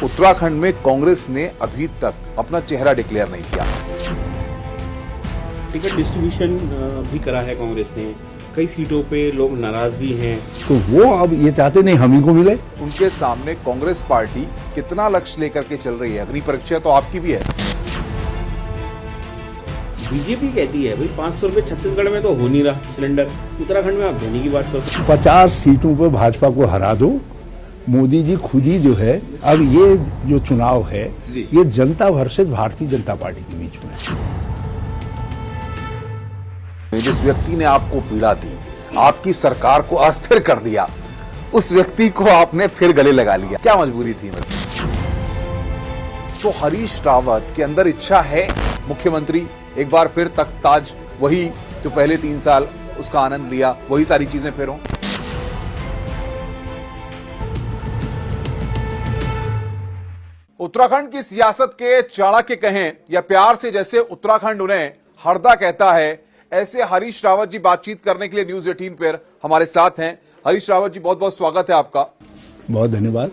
उत्तराखंड में कांग्रेस ने अभी तक अपना चेहरा डिक्लेयर नहीं किया। टिकट डिस्ट्रीब्यूशन भी करा है कांग्रेस ने, कई सीटों पे लोग नाराज भी हैं। तो वो अब ये चाहते नहीं हम ही को मिले। उनके सामने कांग्रेस पार्टी कितना लक्ष्य लेकर के चल रही है? अग्नि परीक्षा तो आपकी भी है। बीजेपी कहती है भाई 500 रुपए छत्तीसगढ़ में तो हो नहीं रहा सिलेंडर, उत्तराखंड में आप देने की बात करते। 50 सीटों पर भाजपा को हरा दो। मोदी जी खुद ही जो है, अब ये जो चुनाव है ये जनता वर्सेस भारतीय जनता पार्टी के बीच में है। जिस व्यक्ति ने आपको पीड़ा दी, आपकी सरकार को अस्थिर कर दिया, उस व्यक्ति को आपने फिर गले लगा लिया। क्या मजबूरी थी? तो हरीश रावत के अंदर इच्छा है मुख्यमंत्री एक बार फिर तख्ताज, वही जो पहले 3 साल उसका आनंद लिया, वही सारी चीजें फिर हों। उत्तराखंड की सियासत के चाणक्य कहें या प्यार से जैसे उत्तराखंड उन्हें हरदा कहता है, ऐसे हरीश रावत जी बातचीत करने के लिए न्यूज 18 पर हमारे साथ हैं। हरीश रावत जी, बहुत बहुत स्वागत है आपका। बहुत धन्यवाद।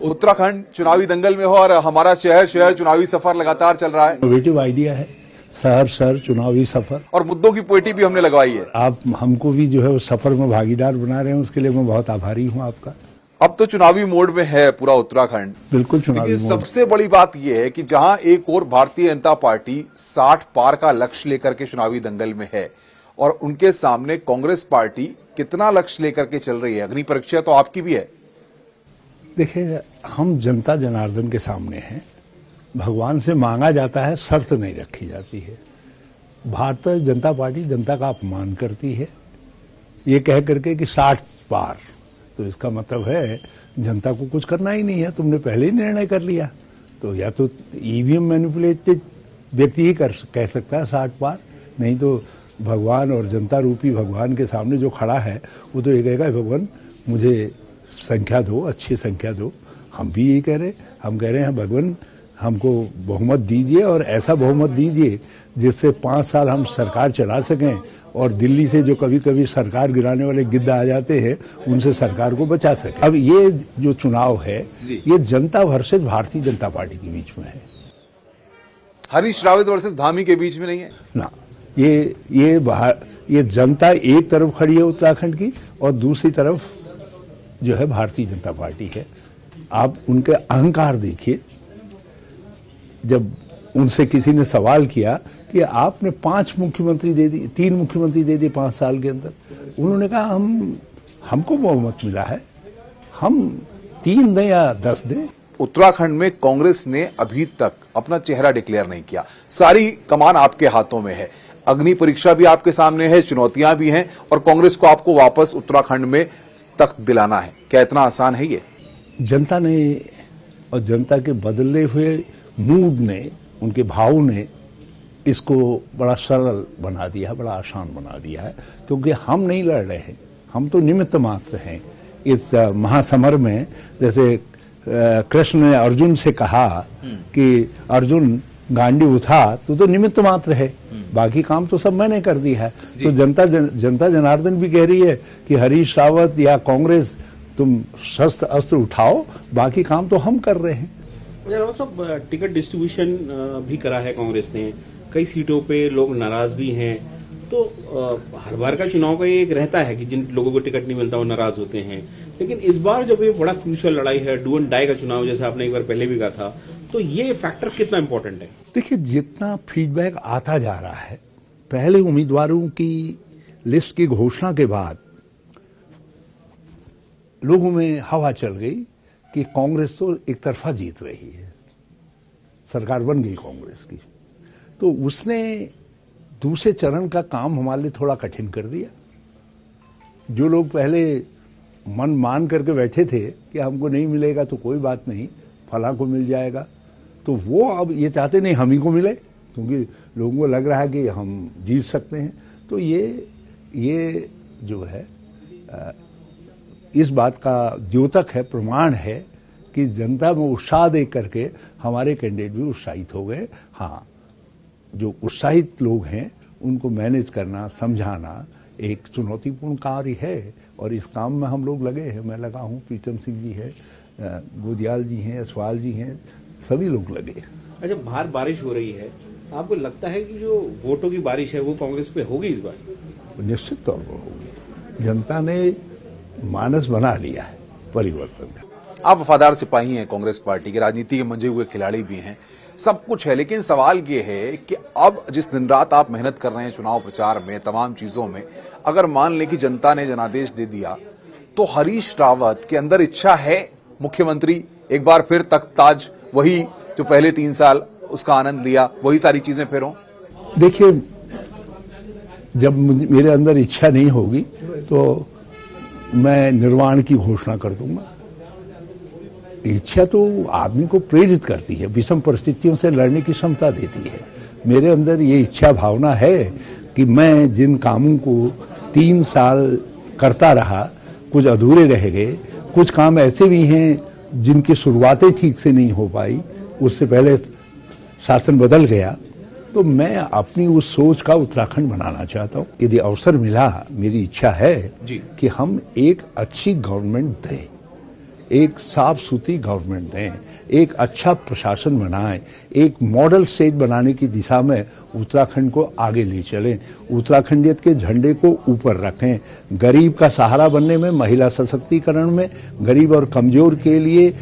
उत्तराखंड चुनावी दंगल में हो और हमारा शहर चुनावी सफर लगातार चल रहा है। इनोवेटिव आइडिया है, शहर चुनावी सफर, और मुद्दों की पेटी भी हमने लगवाई है। आप हमको भी जो है उस सफर में भागीदार बना रहे हैं, उसके लिए मैं बहुत आभारी हूं आपका। अब तो चुनावी मोड में है पूरा उत्तराखंड। बिल्कुल चुनावी मोड। सबसे बड़ी बात यह है कि जहां एक और भारतीय जनता पार्टी 60 पार का लक्ष्य लेकर के चुनावी दंगल में है और उनके सामने कांग्रेस पार्टी कितना लक्ष्य लेकर के चल रही है? अग्नि परीक्षा तो आपकी भी है। देखिए, हम जनता जनार्दन के सामने हैं। भगवान से मांगा जाता है, शर्त नहीं रखी जाती है। भारतीय जनता पार्टी जनता का अपमान करती है ये कह करके कि 60 पार, तो इसका मतलब है जनता को कुछ करना ही नहीं है, तुमने पहले ही निर्णय कर लिया। तो या तो ईवीएम मैनिपुलेटेड व्यक्ति ही कह सकता है 60 पार, नहीं तो भगवान और जनता रूपी भगवान के सामने जो खड़ा है वो तो ये कहेगा, भगवान मुझे संख्या दो, अच्छी संख्या दो। हम भी यही कह रहे हैं, हम कह रहे हैं भगवान हमको बहुमत दीजिए और ऐसा बहुमत दीजिए जिससे 5 साल हम सरकार चला सकें और दिल्ली से जो कभी कभी सरकार गिराने वाले गिद्ध आ जाते हैं उनसे सरकार को बचा सके। अब ये जो चुनाव है ये जनता वर्सेस भारतीय जनता पार्टी के बीच में है। हरीश रावत वर्सेस धामी के बीच में नहीं है ना। ये जनता एक तरफ खड़ी है उत्तराखंड की और दूसरी तरफ जो है भारतीय जनता पार्टी है। आप उनके अहंकार देखिए। जब उनसे किसी ने सवाल किया कि आपने 5 मुख्यमंत्री दे दी, 3 मुख्यमंत्री दे दिए 5 साल के अंदर, उन्होंने कहा हमको बहुमत मिला है, हम 3 दें या 10 दें। उत्तराखंड में कांग्रेस ने अभी तक अपना चेहरा डिक्लेयर नहीं किया। सारी कमान आपके हाथों में है। अग्नि परीक्षा भी आपके सामने है, चुनौतियां भी हैं और कांग्रेस को आपको वापस उत्तराखंड में तख्त दिलाना है। क्या इतना आसान है ये? जनता ने और जनता के बदले हुए मूड ने, उनके भाव ने इसको बड़ा सरल बना दिया है, बड़ा आसान बना दिया है। क्योंकि हम नहीं लड़ रहे हैं, हम तो निमित्त मात्र हैं इस महासमर में। जैसे कृष्ण ने अर्जुन से कहा कि अर्जुन गांडी उठा तो निमित्त मात्र है, बाकी काम तो सब मैंने कर दिया है। तो जनता जनार्दन भी कह रही है कि हरीश रावत या कांग्रेस तुम शस्त्र अस्त्र उठाओ, बाकी काम तो हम कर रहे हैं। सब टिकट डिस्ट्रीब्यूशन भी करा है कांग्रेस ने, कई सीटों पे लोग नाराज भी हैं। तो हर बार का चुनाव का ये एक रहता है कि जिन लोगों को टिकट नहीं मिलता वो नाराज होते हैं, लेकिन इस बार जब ये बड़ा क्रूशियल लड़ाई है, डू एंड डाई का चुनाव, जैसे आपने एक बार पहले भी कहा था, तो ये फैक्टर कितना इंपॉर्टेंट है? देखिए, जितना फीडबैक आता जा रहा है, पहले उम्मीदवारों की लिस्ट की घोषणा के बाद लोगों में हवा चल गई कि कांग्रेस तो एक तरफा जीत रही है, सरकार बन गई कांग्रेस की। तो उसने दूसरे चरण का काम हमारे लिए थोड़ा कठिन कर दिया। जो लोग पहले मन मान करके बैठे थे कि हमको नहीं मिलेगा तो कोई बात नहीं, फलां को मिल जाएगा, तो वो अब ये चाहते नहीं हम ही को मिले, क्योंकि लोगों को लग रहा है कि हम जीत सकते हैं। तो ये जो है इस बात का द्योतक है, प्रमाण है कि जनता में उत्साह देख करके हमारे कैंडिडेट भी उत्साहित हो गए। हाँ, जो उत्साहित लोग हैं उनको मैनेज करना, समझाना एक चुनौतीपूर्ण कार्य है और इस काम में हम लोग लगे हैं। मैं लगा हूँ, प्रीतम सिंह जी है, गोदियाल जी हैं, असवाल जी हैं, सभी लोग लगे। अच्छा, बाहर बारिश हो रही है, आपको लगता है कि जो वोटों की बारिश है वो कांग्रेस पे होगी इस बार? निश्चित तौर पर होगी। जनता ने मानस बना लिया है परिवर्तन का। आप वफादार सिपाही हैं कांग्रेस पार्टी के, राजनीति के मंजे हुए खिलाड़ी भी हैं, सब कुछ है, लेकिन सवाल ये है कि अब जिस दिन रात आप मेहनत कर रहे हैं चुनाव प्रचार में, तमाम चीजों में, अगर मान लें कि जनता ने जनादेश दे दिया तो हरीश रावत के अंदर इच्छा है मुख्यमंत्री एक बार फिर तख्त ताज, वही जो पहले 3 साल उसका आनंद लिया, वही सारी चीजें फिर हों? देखिए, जब मेरे अंदर इच्छा नहीं होगी तो मैं निर्वाण की घोषणा कर दूंगा। इच्छा तो आदमी को प्रेरित करती है, विषम परिस्थितियों से लड़ने की क्षमता देती है। मेरे अंदर ये इच्छा भावना है कि मैं जिन कामों को 3 साल करता रहा, कुछ अधूरे रह गए, कुछ काम ऐसे भी हैं जिनकी शुरुआतें ठीक से नहीं हो पाई, उससे पहले शासन बदल गया, तो मैं अपनी उस सोच का उत्तराखंड बनाना चाहता हूँ। यदि अवसर मिला, मेरी इच्छा है कि हम एक अच्छी गवर्नमेंट दें, एक साफ सुथरी गवर्नमेंट दें, एक अच्छा प्रशासन बनाएं, एक मॉडल स्टेट बनाने की दिशा में उत्तराखंड को आगे ले चलें, उत्तराखंडियत के झंडे को ऊपर रखें, गरीब का सहारा बनने में, महिला सशक्तिकरण में, गरीब और कमजोर के लिए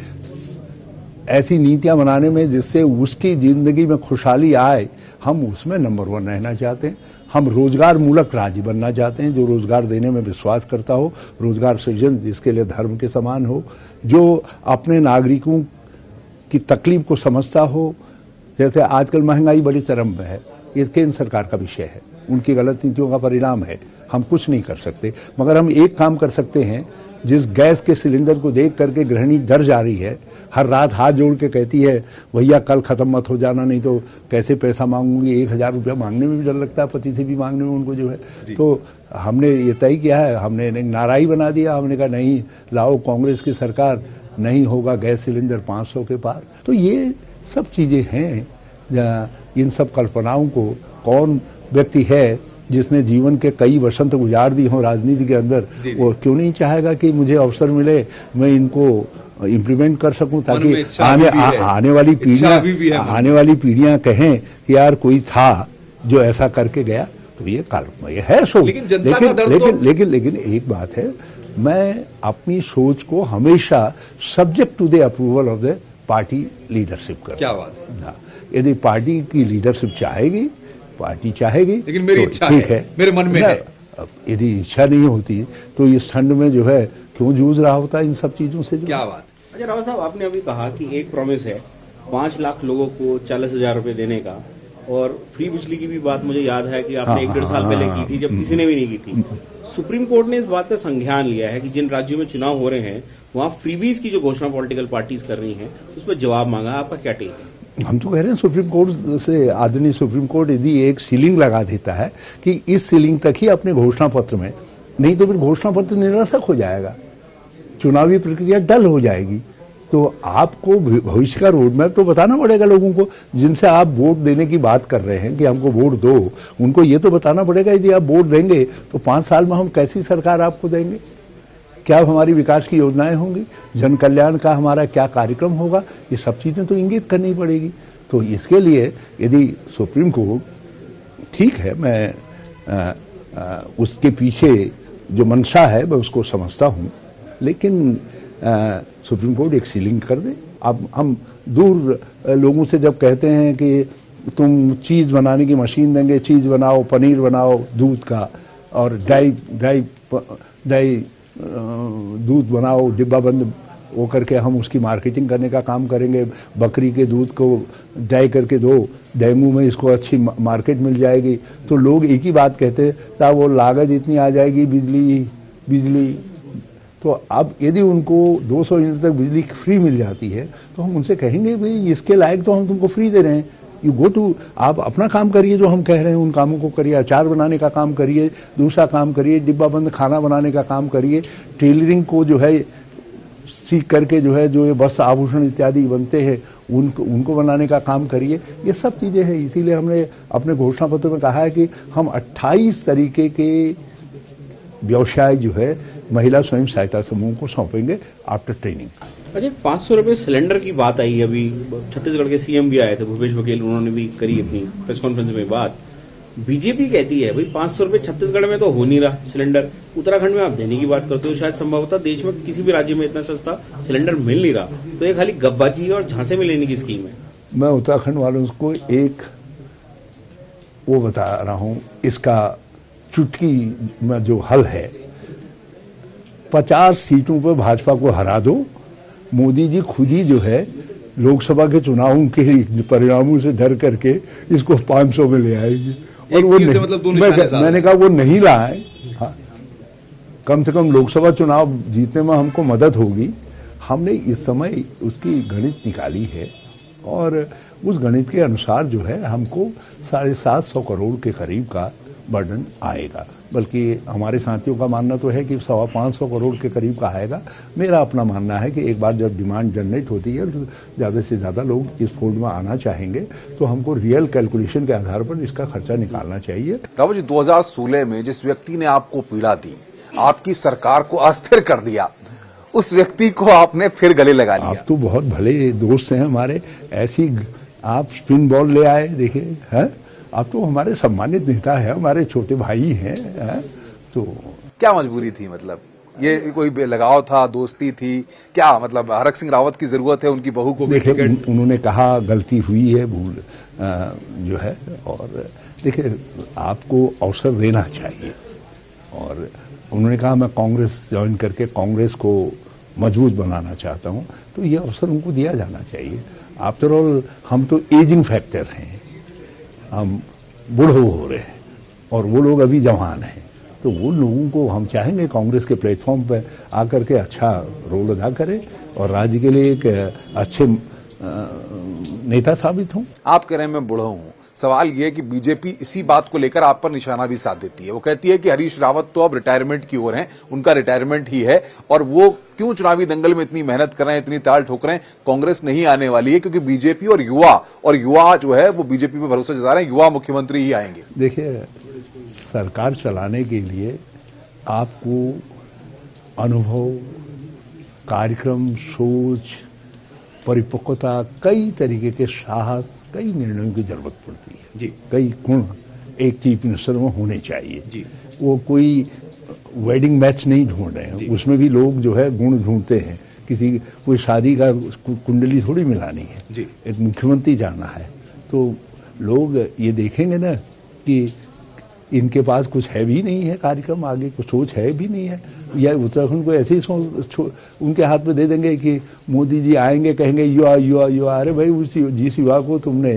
ऐसी नीतियां बनाने में जिससे उसकी जिंदगी में खुशहाली आए, हम उसमें नंबर 1 रहना चाहते हैं। हम रोजगार मूलक राज्य बनना चाहते हैं, जो रोजगार देने में विश्वास करता हो, रोजगार सृजन जिसके लिए धर्म के समान हो, जो अपने नागरिकों की तकलीफ को समझता हो। जैसे आजकल महंगाई बड़ी चरम पे है, ये केंद्र सरकार का विषय है, उनकी गलत नीतियों का परिणाम है, हम कुछ नहीं कर सकते। मगर हम एक काम कर सकते हैं, जिस गैस के सिलेंडर को देख करके गृहिणी डर जा रही है, हर रात हाथ जोड़ के कहती है भैया कल खत्म मत हो जाना, नहीं तो कैसे पैसा मांगूंगी, 1000 रुपया मांगने में भी डर लगता है, पति से भी मांगने में उनको जो है। तो हमने ये तय किया है, हमने एक नारा ही बना दिया, हमने कहा नहीं लाओ कांग्रेस की सरकार, नहीं होगा गैस सिलेंडर 500 के पार। तो ये सब चीजें हैं, इन सब कल्पनाओं को कौन व्यक्ति है जिसने जीवन के कई वसंत गुजार दी हों राजनीति के अंदर, वो क्यों नहीं चाहेगा कि मुझे अवसर मिले, मैं इनको इम्प्लीमेंट कर सकूं, ताकि आने वाली पीढ़ियां कहें कि यार कोई था जो ऐसा करके गया। तो ये कल्पना ये है सोच, लेकिन एक बात है, मैं अपनी सोच को हमेशा subject to the approval of the party leadership कर। क्या बात है? यदि पार्टी की लीडरशिप चाहेगी, पार्टी चाहेगी, लेकिन मेरी इच्छा है, मेरे मन में है। यदि इच्छा नहीं होती तो इस ठंड में जो है क्यों जूझ रहा होता इन सब चीजों से? क्या बात। अच्छा रावत साहब, आपने अभी कहा कि एक प्रॉमिस है 5 लाख लोगों को 40,000 रुपए देने का, और फ्री बिजली की भी बात मुझे याद है कि आपने 1-1.5 साल पहले की थी, जब किसी ने भी नहीं की थी। सुप्रीम कोर्ट ने इस बात का संज्ञान लिया है कि जिन राज्यों में चुनाव हो रहे हैं वहां फ्रीबीज की जो घोषणा पॉलिटिकल पार्टीज कर रही हैं, उस पर जवाब मांगा। आपका क्या टेक है? हम तो कह रहे हैं सुप्रीम कोर्ट से, आदरणीय सुप्रीम कोर्ट यदि एक सीलिंग लगा देता है कि इस सीलिंग तक ही अपने घोषणा पत्र में, नहीं तो फिर घोषणा पत्र निरर्थक हो जाएगा, चुनावी प्रक्रिया डल हो जाएगी। तो आपको भविष्य का रोड मैप तो बताना पड़ेगा लोगों को, जिनसे आप वोट देने की बात कर रहे हैं कि हमको वोट दो, उनको ये तो बताना पड़ेगा यदि आप वोट देंगे तो 5 साल में हम कैसी सरकार आपको देंगे, क्या हमारी विकास की योजनाएं होंगी, जन कल्याण का हमारा क्या कार्यक्रम होगा, ये सब चीजें तो इंगित करनी पड़ेगी। तो इसके लिए यदि सुप्रीम कोर्ट, ठीक है, मैं उसके पीछे जो मंशा है मैं उसको समझता हूं, लेकिन सुप्रीम कोर्ट एक सीलिंग कर दे। अब हम दूर लोगों से जब कहते हैं कि तुम चीज बनाने की मशीन देंगे, चीज बनाओ, पनीर बनाओ दूध का, और डाई दूध बनाओ डिब्बा बंद वो करके हम उसकी मार्केटिंग करने का काम करेंगे, बकरी के दूध को डाई करके दो, डेंगू में इसको अच्छी मार्केट मिल जाएगी। तो लोग एक ही बात कहते हैं, साहब वो लागत इतनी आ जाएगी, बिजली। तो अब यदि उनको 200 यूनिट तक बिजली फ्री मिल जाती है तो हम उनसे कहेंगे भाई इसके लायक तो हम तुमको फ्री दे रहे हैं, यू गो टू, आप अपना काम करिए जो हम कह रहे हैं उन कामों को करिए, अचार बनाने का काम करिए, दूसरा काम करिए, डिब्बा बंद खाना बनाने का काम करिए, टेलरिंग को जो है सीख करके जो है जो ये वस्त्र आभूषण इत्यादि बनते हैं उनको बनाने का काम करिए। ये सब चीजें हैं, इसीलिए हमने अपने घोषणा पत्र में कहा है कि हम 28 तरीके के व्यवसाय जो है महिला स्वयं सहायता समूह को सौंपेंगे आफ्टर ट्रेनिंग। अच्छा, 500 रुपये सिलेंडर की बात आई अभी। छत्तीसगढ़ के सीएम भी आए थे, भूपेश बघेल, उन्होंने भी करी अपनी प्रेस कॉन्फ्रेंस में बात। बीजेपी कहती है भाई 500 रुपये छत्तीसगढ़ में तो हो नहीं रहा सिलेंडर, उत्तराखंड में आप देने की बात करते हो, शायद संभवतः देश में किसी भी राज्य में इतना सस्ता सिलेंडर मिल नहीं रहा, तो ये खाली गब्बाजी और झांसे में लेने की स्कीम है। मैं उत्तराखंड वालों को एक वो बता रहा हूं, इसका चुटकी में जो हल है, 50 सीटों पर भाजपा को हरा दो, मोदी जी खुद ही जो है लोकसभा के चुनाव के परिणामों से डर करके इसको 500 में ले आएंगे। और वो मतलब मैंने कहा वो नहीं लाए, हाँ, कम से कम लोकसभा चुनाव जीतने में हमको मदद होगी। हमने इस समय उसकी गणित निकाली है और उस गणित के अनुसार जो है हमको 750 करोड़ के करीब का बर्डन आएगा। बल्कि हमारे साथियों का मानना तो है कि 550 करोड़ के करीब का आएगा। मेरा अपना मानना है कि एक बार जब डिमांड जनरेट होती है, ज़्यादा से ज़्यादा लोग इस फोल्ड में आना चाहेंगे, तो हमको रियल कैलकुलेशन के आधार पर इसका खर्चा निकालना चाहिए। रावत जी, 2016 में जिस व्यक्ति ने आपको पीड़ा दी, आपकी सरकार को अस्थिर कर दिया, उस व्यक्ति को आपने फिर गले लगा लिया। आप तो बहुत भले दोस्त हैं हमारे, ऐसी आप स्पिन बॉल ले आए, देखिए हैं, आप तो हमारे सम्मानित नेता है, हमारे छोटे भाई हैं, तो क्या मजबूरी थी? मतलब ये कोई लगाव था, दोस्ती थी, क्या मतलब हरक सिंह रावत की जरूरत है उनकी बहू को? देखिए, उन्होंने कहा गलती हुई है, भूल जो है, और देखिए आपको अवसर देना चाहिए। और उन्होंने कहा मैं कांग्रेस ज्वाइन करके कांग्रेस को मजबूत बनाना चाहता हूं, तो ये अवसर उनको दिया जाना चाहिए। आफ्टर ऑल हम तो एजिंग फैक्टर हैं, हम बूढ़े हो रहे हैं और वो लोग अभी जवान हैं, तो वो लोगों को हम चाहेंगे कांग्रेस के प्लेटफॉर्म पर आकर के अच्छा रोल अदा करें और राज्य के लिए एक अच्छे नेता साबित हों। आप कह रहे हैं मैं बूढ़ा हूं, सवाल यह है कि बीजेपी इसी बात को लेकर आप पर निशाना भी साध देती है। वो कहती है कि हरीश रावत तो अब रिटायरमेंट की ओर हैं, उनका रिटायरमेंट ही है, और वो क्यों चुनावी दंगल में इतनी मेहनत कर रहे हैं, इतनी ताल ठोक रहे हैं, कांग्रेस नहीं आने वाली है, क्योंकि बीजेपी और युवा जो है वो बीजेपी पर भरोसा जता रहे हैं, युवा मुख्यमंत्री ही आएंगे। देखिए, सरकार चलाने के लिए आपको अनुभव, कार्यक्रम, सोच, परिपक्वता, कई तरीके के साहस, कई निर्णयों की जरूरत पड़ती है जी। कई गुण एक चीफ मिनिस्टर में होने चाहिए जी। वो कोई वेडिंग मैच नहीं ढूंढ रहे हैं, उसमें भी लोग जो है गुण ढूंढते हैं। कोई शादी का कुंडली थोड़ी मिलानी है जी। एक मुख्यमंत्री जाना है, तो लोग ये देखेंगे ना कि इनके पास कुछ है भी नहीं है, कार्यक्रम आगे कुछ सोच है भी नहीं है, या उत्तराखंड को ऐसे ही उनके हाथ में दे देंगे कि मोदी जी आएंगे कहेंगे युवा। अरे भाई, जिस युवा को तुमने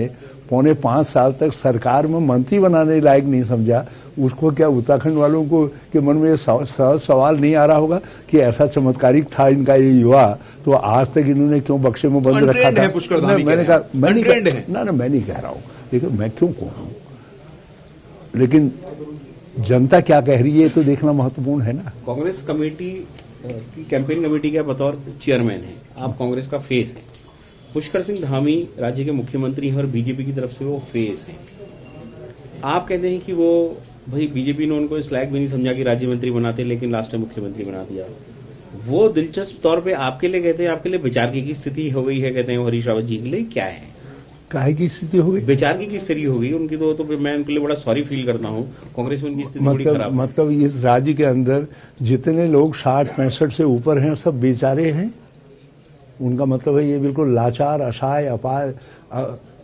4.25 साल तक सरकार में मंत्री बनाने लायक नहीं समझा, उसको क्या उत्तराखंड वालों को के मन में सवाल नहीं आ रहा होगा कि ऐसा चमत्कारिक था इनका ये युवा, तो आज तक इन्होंने क्यों बक्से में बंद रखा था? मैंने कहा मैं नहीं कह रहा हूँ, देखिए मैं क्यों कहूँ, लेकिन जनता क्या कह रही है तो देखना महत्वपूर्ण है ना। कांग्रेस कमेटी की कैंपेन कमेटी के बतौर चेयरमैन है, आप कांग्रेस का फेस है। पुष्कर सिंह धामी राज्य के मुख्यमंत्री हैं और बीजेपी की तरफ से वो फेस हैं। आप कहते हैं कि वो भाई बीजेपी ने उनको इस लायक भी नहीं समझा कि राज्य मंत्री बनाते, लेकिन लास्ट में मुख्यमंत्री बना दिया। वो दिलचस्प तौर पे आपके लिए कहते हैं, आपके लिए विचार की स्थिति हो गई है, कहते हैं हरीश रावत जी के लिए क्या है, काहे की स्थिति हो गई, विचार की स्थिति हो गई उनकी, तो मैं उनके लिए बड़ा सॉरी फील करता हूँ। कांग्रेस में उनकी स्थिति बड़ी खराब। मतलब इस राज्य के अंदर जितने लोग 60-65 से ऊपर हैं सब बेचारे हैं, उनका मतलब है ये बिल्कुल लाचार, असहाय, अपाय,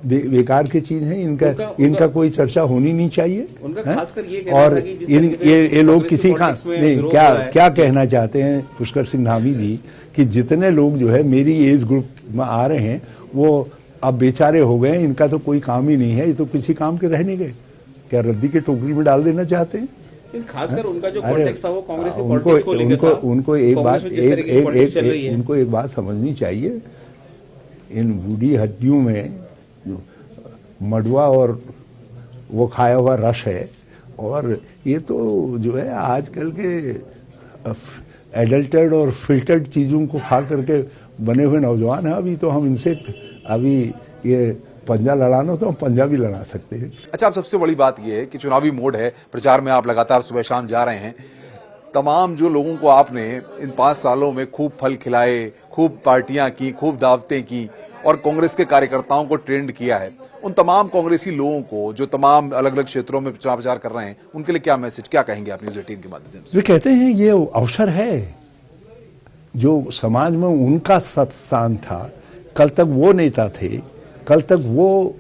बेकार की चीज है। इनका कोई चर्चा होनी नहीं चाहिए। खासकर ये और ये लोग किसी का नहीं, क्या कहना चाहते हैं पुष्कर सिंह धामी जी कि जितने लोग जो है मेरी एज ग्रुप में आ रहे हैं वो अब बेचारे हो गए, इनका तो कोई काम ही नहीं है, ये तो किसी काम के रह नहीं गए, क्या रद्दी के टोकरी में डाल देना चाहते हैं? खासकर उनका जो कॉन्टेक्स्ट था वो कांग्रेस के पॉलिटिक्स को लेकर था। उनको एक बात समझनी चाहिए, इन बूढ़ी हड्डियों में मडुआ और वो खाया हुआ रस है, और ये तो जो है आजकल के एडल्टेड और फिल्टर्ड चीजों को खा करके बने हुए नौजवान हैं। अभी तो हम इनसे अभी ये पंजा लड़ाना तो हम पंजा भी लड़ा सकते हैं। अच्छा, अब सबसे बड़ी बात यह है कि चुनावी मोड है, प्रचार में आप लगातार सुबह शाम जा रहे हैं, तमाम जो लोगों को आपने इन 5 सालों में खूब फल खिलाए, खूब पार्टियां की, खूब दावतें की और कांग्रेस के कार्यकर्ताओं को ट्रेंड किया है, उन तमाम कांग्रेसी लोगों को जो तमाम अलग अलग क्षेत्रों में चुनाव प्रचार कर रहे हैं, उनके लिए क्या मैसेज, क्या कहेंगे आप न्यूज़ 18 के माध्यम से? वे कहते हैं ये अवसर है, जो समाज में उनका सत्स्थान था, कल तक वो नेता थे, कल तक वो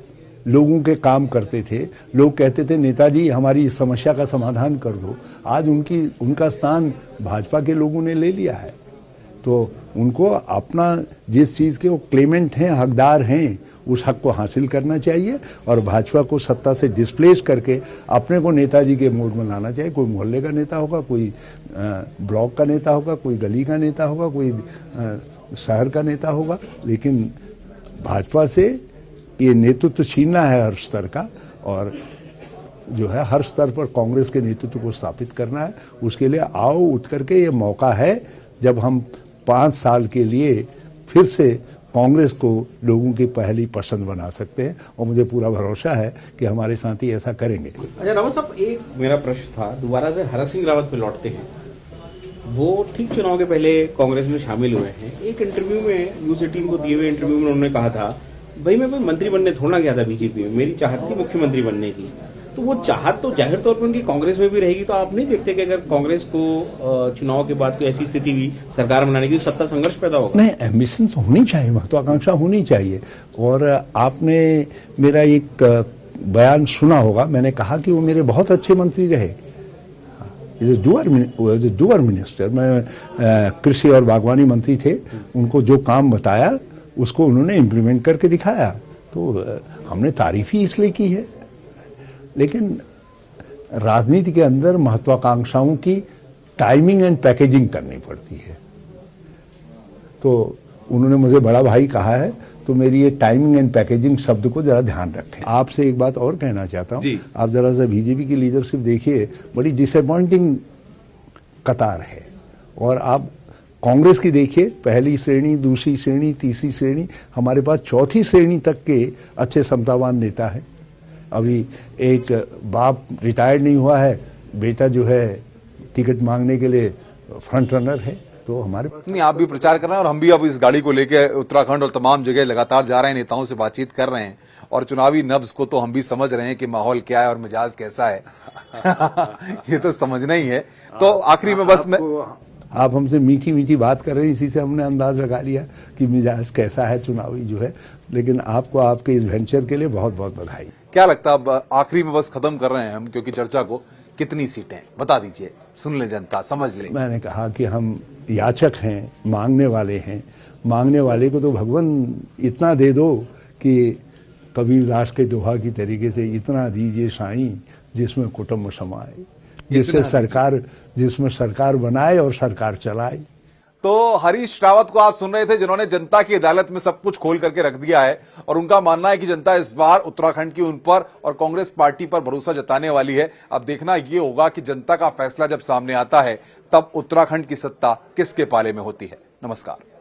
लोगों के काम करते थे, लोग कहते थे नेताजी हमारी इस समस्या का समाधान कर दो, आज उनका स्थान भाजपा के लोगों ने ले लिया है। तो उनको अपना जिस चीज़ के वो क्लेमेंट हैं, हकदार हैं, उस हक को हासिल करना चाहिए और भाजपा को सत्ता से डिस्प्लेस करके अपने को नेताजी के मोड में लाना चाहिए। कोई मोहल्ले का नेता होगा, कोई ब्लॉक का नेता होगा, कोई गली का नेता होगा, कोई शहर का नेता होगा, लेकिन भाजपा से ये नेतृत्व छीनना है हर स्तर का और जो है हर स्तर पर कांग्रेस के नेतृत्व को स्थापित करना है। उसके लिए आओ उठ करके ये मौका है जब हम 5 साल के लिए फिर से कांग्रेस को लोगों की पहली पसंद बना सकते हैं और मुझे पूरा भरोसा है कि हमारे साथी ऐसा करेंगे। अच्छा रावत साहब, एक मेरा प्रश्न था, दोबारा से हरक सिंह रावत पे लौटते हैं। वो ठीक चुनाव के पहले कांग्रेस में शामिल हुए हैं। एक इंटरव्यू में न्यूज़ 18 को दिए हुए इंटरव्यू में उन्होंने कहा था, भाई मैं कोई मंत्री बनने थोड़ा गया था बीजेपी में, मेरी चाहत थी मुख्यमंत्री बनने की। तो वो चाहत तो जाहिर तौर पर उनकी कांग्रेस में भी रहेगी। तो आप नहीं देखते कि अगर कांग्रेस को चुनाव के बाद कोई ऐसी स्थिति हुई सरकार बनाने की, सत्ता संघर्ष पैदा होगा? नहीं, एम्बिशन तो होनी चाहिए, महत्वाकांक्षा होनी चाहिए। और आपने मेरा एक बयान सुना होगा, मैंने कहा कि वो मेरे बहुत अच्छे मंत्री रहे, डूअर मिनिस्टर। मैं कृषि और बागवानी मंत्री थे, उनको जो काम बताया उसको उन्होंने इम्प्लीमेंट करके दिखाया। तो हमने तारीफ ही इसलिए की है। लेकिन राजनीति के अंदर महत्वाकांक्षाओं की टाइमिंग एंड पैकेजिंग करनी पड़ती है। तो उन्होंने मुझे बड़ा भाई कहा है, तो मेरी ये टाइमिंग एंड पैकेजिंग शब्द को जरा ध्यान रखें। आपसे एक बात और कहना चाहता हूँ, आप जरा सा बीजेपी की लीडरशिप देखिए, बड़ी डिसअपॉइंटिंग कतार है। और आप कांग्रेस की देखिए, पहली श्रेणी, दूसरी श्रेणी, तीसरी श्रेणी, हमारे पास चौथी श्रेणी तक के अच्छे क्षमतावान नेता है। अभी एक बाप रिटायर्ड नहीं हुआ है, बेटा जो है टिकट मांगने के लिए फ्रंट रनर है। तो हमारे पास नहीं, आप भी प्रचार कर रहे हैं और हम भी अब इस गाड़ी को लेके उत्तराखंड और तमाम जगह लगातार जा रहे हैं, नेताओं से बातचीत कर रहे हैं और चुनावी नब्ज को तो हम भी समझ रहे हैं कि माहौल क्या है और मिजाज कैसा है। ये तो समझना ही है। तो आखिरी में बस आप हमसे मीठी मीठी बात कर रहे हैं, इसी से हमने अंदाज लगा लिया कि मिजाज कैसा है चुनावी जो है। लेकिन आपको आपके इस वेंचर के लिए बहुत बहुत बधाई। क्या लगता है, अब आखिरी में बस खत्म कर रहे हैं हम क्योंकि चर्चा को, कितनी सीटें बता दीजिए, सुन ले जनता, समझ ले। मैंने कहा कि हम याचक हैं, मांगने वाले हैं। मांगने वाले को तो भगवान इतना दे दो कि कबीरदास के दोहा की तरीके से, इतना दीजिए साईं जिसमें कुटुंब समाए, जिसमें सरकार बनाए और सरकार चलाए। तो हरीश रावत को आप सुन रहे थे, जिन्होंने जनता की अदालत में सब कुछ खोल करके रख दिया है और उनका मानना है कि जनता इस बार उत्तराखंड की उन पर और कांग्रेस पार्टी पर भरोसा जताने वाली है। अब देखना ये होगा कि जनता का फैसला जब सामने आता है तब उत्तराखंड की सत्ता किसके पाले में होती है। नमस्कार।